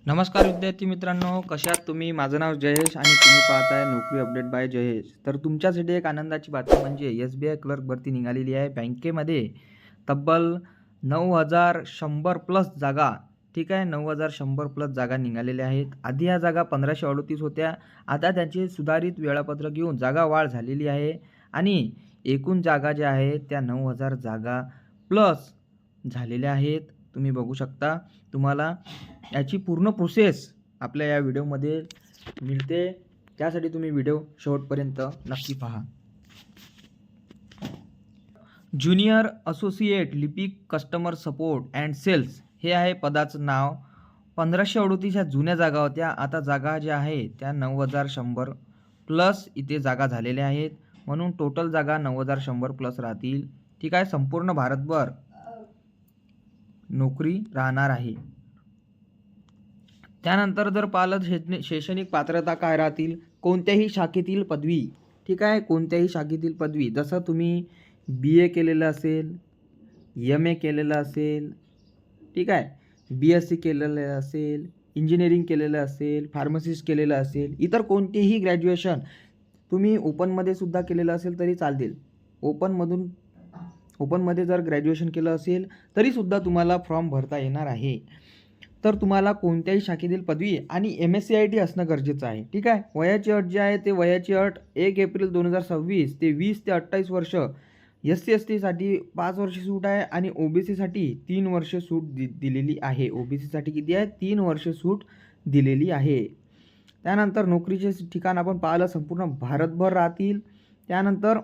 नमस्कार विद्यार्थी मित्रांनो, कशा आहात तुम्ही? माझं नाव जयेश आणि तुम्ही पाहताय नोकरी अपडेट बाय जयेश. तर तुमच्यासाठी एक आनंदाची बातमी म्हणजे SBI क्लर्क भरती निघालेली आहे. बँकेमध्ये तब्बल 9,100 प्लस जागा, ठीक आहे, 9,100 प्लस जागा निघालेल्या आहेत. आधी ह्या जागा 1538 होत्या. आता त्याचे सुधारित वेळापत्रक घेऊन जागा वाढ झालेली आहे आणि एकूण जागा ज्या आहेत त्या 9,000 जागा प्लस झालेल्या आहेत. तुम्ही बघू शकता. तुम्हाला याची पूर्ण प्रोसेस आपल्या या व्हिडिओमध्ये मिळते, त्यासाठी तुम्ही व्हिडिओ शेवटपर्यंत नक्की पहा. ज्युनियर असोसिएट लिपिक कस्टमर सपोर्ट अँड सेल्स हे आहे पदाचं नाव. 1538 ह्या जुन्या जागा होत्या. आता जागा ज्या आहे त्या 9,100 प्लस इथे जागा झालेल्या आहेत, म्हणून टोटल जागा 9,100 प्लस राहतील. ठीक आहे. संपूर्ण भारतभर नोकरी राहणार आहे. त्यानंतर जर पाहिलं शैक्षणिक पात्रता काय राहतील, कोणत्याही शाखेतील पदवी, ठीक आहे, कोणत्याही शाखेतील पदवी, जसं तुम्ही BA केलेलं असेल, MA केलेलं असेल, ठीक आहे, BSc केलेलं असेल, इंजिनिअरिंग केलेलं असेल, फार्मसिस्ट केलेलं असेल, इतर कोणतेही ग्रॅज्युएशन तुम्ही ओपनमध्ये सुद्धा केलेलं असेल तरी चालतील. ओपनमध्ये जर ग्रॅज्युएशन केलं असेल तरीसुद्धा तुम्हाला फॉर्म भरता येणार आहे. तर तुम्हाला कोणत्याही शाखेतील पदवी आणि MSCIT असणं गरजेचं आहे. ठीक आहे. वयाची अट जी आहे ते वयाची अट 1 एप्रिल 2026 ते 20 ते 28 वर्ष. SC/ST साठी 5 वर्ष सूट आहे आणि OBC साठी 3 वर्ष सूट दिलेली आहे. OBC साठी किती आहे? 3 वर्ष सूट दिलेली आहे. त्यानंतर नोकरीचे ठिकाण आपण पाहिलं संपूर्ण भारतभर राहतील. त्यानंतर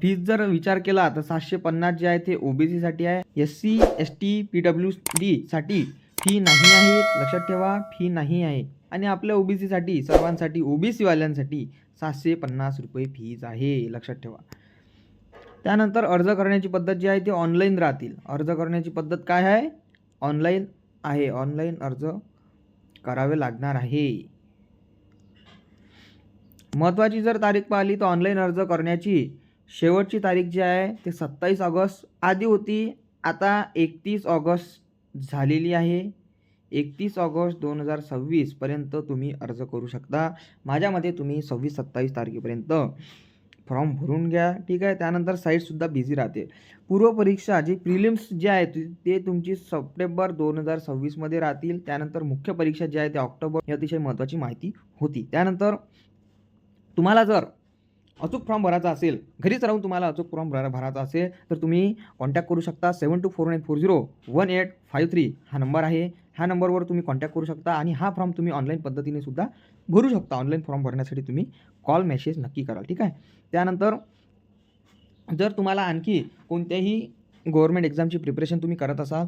फीज जर विचार केला तर 750 जे आहे ते OBC साठी आहे. SC ST PWD साठी फी नाही आहे, लक्षात ठेवा, फी नाही आहे. आणि आपल्या OBC साठी सर्वांसाठी OBC वाल्यांसाठी 750 रुपये फीज आहे, लक्षात ठेवा. त्यानंतर अर्ज करण्याची पद्धत जी आहे ती ऑनलाईन राहतील. अर्ज करण्याची पद्धत काय आहे? ऑनलाईन आहे. ऑनलाईन अर्ज करावे लागणार आहे. महत्त्वाची जर तारीख पाहिली तर ऑनलाईन अर्ज करण्याची शेवटची तारीख जी आहे ते 27 ऑगस्ट आधी होती, आता 31 ऑगस्ट झालेली आहे. 31 ऑगस्ट 2026 पर्यंत तुम्ही अर्ज करू शकता. माझ्या मते तुम्ही 26-27 तारखेपर्यंत फॉर्म भरून घ्या. ठीक आहे. त्यानंतर साईटसुद्धा बिझी राहते. पूर्वपरीक्षा जी प्रिलिम्स जे आहे ते तुमची सप्टेंबर 2026 मध्ये राहतील. त्यानंतर मुख्य परीक्षा जी आहे ते ऑक्टोबर, ही अतिशय महत्त्वाची माहिती होती. त्यानंतर तुम्हाला जर अचूक फॉर्म भरायचा असेल, घरीच राहून तुम्हाला अचूक फॉर्म भरायचा असेल तर तुम्ही कॉन्टॅक्ट करू शकता. 7249401853 हा नंबर आहे. ह्या नंबरवर तुम्ही कॉन्टॅक्ट करू शकता आणि हा फॉर्म तुम्ही ऑनलाईन पद्धतीने सुद्धा भरू शकता. ऑनलाईन फॉर्म भरण्यासाठी तुम्ही कॉल मेसेज नक्की कराल. ठीक आहे. त्यानंतर जर तुम्हाला आणखी कोणत्याही गव्हर्नमेंट एक्झामची प्रिपरेशन तुम्ही करत असाल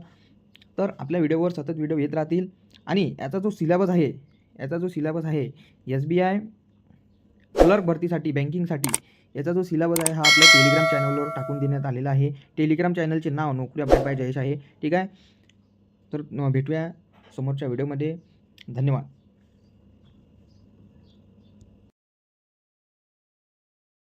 तर आपल्या व्हिडिओवर सतत व्हिडिओ येत राहतील. आणि याचा जो सिलेबस आहे SBI क्लर्क भरतीसाठी, बँकिंगसाठी, याचा जो सिलेबस आहे हा आपल्या टेलिग्राम चॅनलवर टाकून देण्यात आलेला आहे. टेलिग्राम चॅनलचे नाव नोकरी अपडेट बाय जयेश आहे. ठीक आहे. तर भेटूया समोरच्या व्हिडिओमध्ये. धन्यवाद.